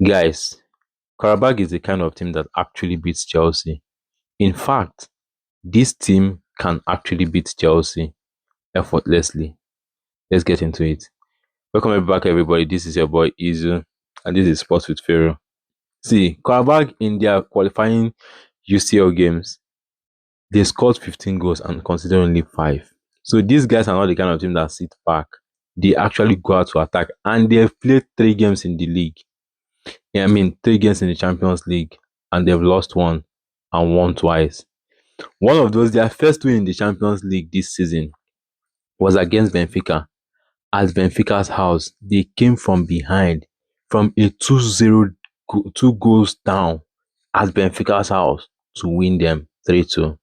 Guys, Qarabag is the kind of team that actually beats Chelsea. In fact, this team can actually beat Chelsea effortlessly. Let's get into it. Welcome back, everybody. This is your boy Izu, and this is Sports with Pharaoh. See, Qarabag in their qualifying UCL games, they scored 15 goals and considered only 5. So these guys are not the kind of team that sit back. They actually go out to attack, and they've played 3 games in the league. Yeah, I mean, 3 games in the Champions League, and they've lost one and won twice. One of those, their first win in the Champions League this season was against Benfica. At Benfica's house, they came from behind from a 2-0, 2 goals down at Benfica's house to win them 3-2.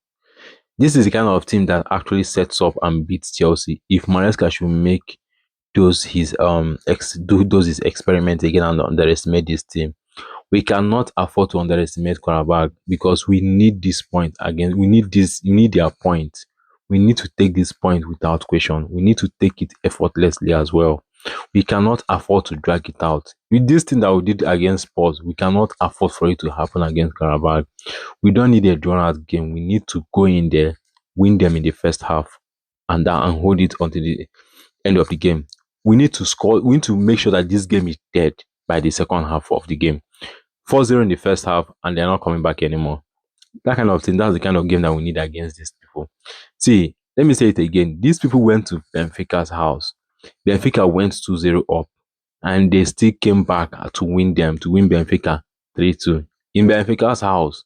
This is the kind of team that actually sets up and beats Chelsea. If Maresca should make those his experiments again and underestimate this team, we cannot afford to underestimate Qarabag because we need this point again. We need their point. We need to take this point without question. We need to take it effortlessly as well. We cannot afford to drag it out. With this thing that we did against Spurs, we cannot afford for it to happen against Qarabag. We don't need a drawn out game. We need to go in there, win them in the first half, and hold it until the end of the game. We need to score. We need to make sure that this game is dead by the second half of the game. 4-0 in the first half, and they're not coming back anymore. That kind of thing, that's the kind of game that we need against these people. See, let me say it again. These people went to Benfica's house. Benfica went 2-0 up, and they still came back to win Benfica 3-2 in Benfica's house.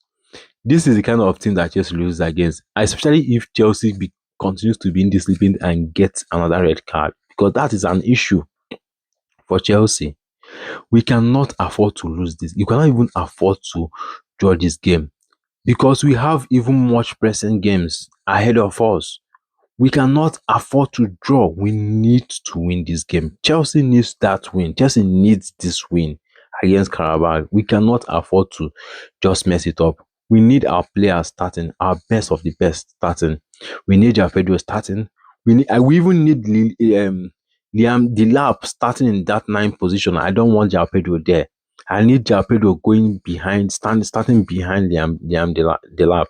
This is the kind of team that Chelsea loses against, especially if continues to be indisciplined and gets another red card, because that is an issue for Chelsea. We cannot afford to lose this. You cannot even afford to draw this game because we have even much pressing games ahead of us. We cannot afford to draw. We need to win this game. Chelsea needs that win. Chelsea needs this win against Qarabag. We cannot afford to just mess it up. We need our players starting, our best of the best starting. We need João Pedro starting. We even need Liam Delap starting in that 9 position. I don't want João Pedro there. I need João Pedro going behind, starting behind Liam Delap.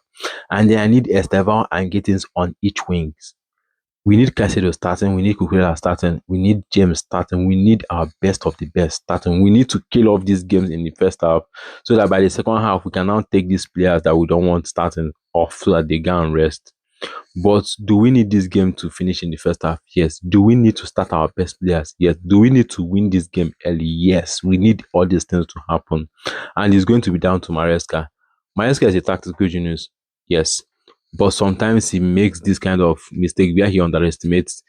And then I need Estevan and Gittins on each wings. We need Caicedo starting. We need Cucurella starting. We need James starting. We need our best of the best starting. We need to kill off these games in the first half so that by the second half, we can now take these players that we don't want starting off so that they can rest. But do we need this game to finish in the first half? Yes. Do we need to start our best players? Yes. Do we need to win this game early? Yes. We need all these things to happen. And it's going to be down to Maresca. Maresca is a tactical genius. Yes. But sometimes he makes this kind of mistake where he underestimates,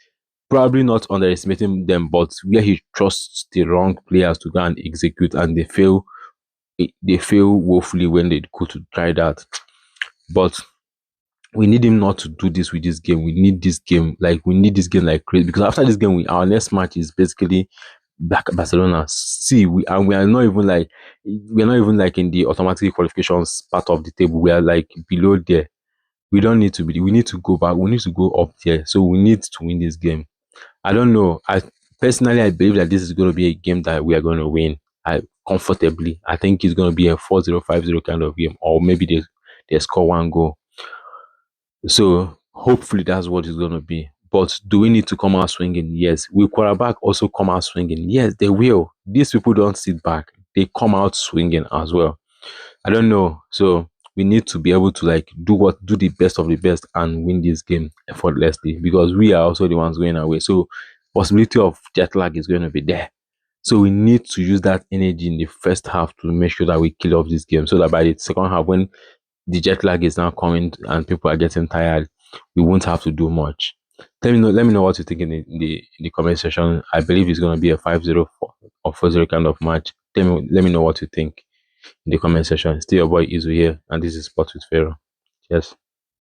probably not underestimating them, but where he trusts the wrong players to go and execute, and they fail woefully when they go to try that. But we need him not to do this with this game. We need this game like crazy, because after this game, our next match is basically back at Barcelona. See, we are not even like in the automatic qualifications part of the table. We are like below there. We don't need to be. We need to go back. We need to go up there. So we need to win this game. I don't know. I believe that this is going to be a game that we are going to win. Comfortably. I think it's going to be a 4-0, 5-0 kind of game, or maybe they score 1 goal. So hopefully that's what it's going to be. But do we need to come out swinging? Yes. Will Qarabag also come out swinging? Yes, they will. These people don't sit back. They come out swinging as well. I don't know. So we need to be able to do the best of the best and win this game effortlessly, because we are also the ones going away. So possibility of jet lag is going to be there. So we need to use that energy in the first half to make sure that we kill off this game, so that by the second half, when the jet lag is now coming and people are getting tired, we won't have to do much. Let me know what you think in the comment section. I believe it's going to be a 5-0 or 4-0 kind of match. Let me know what you think in the comment section. Still your boy Izu here, and this is Sport with Pharaoh. Yes.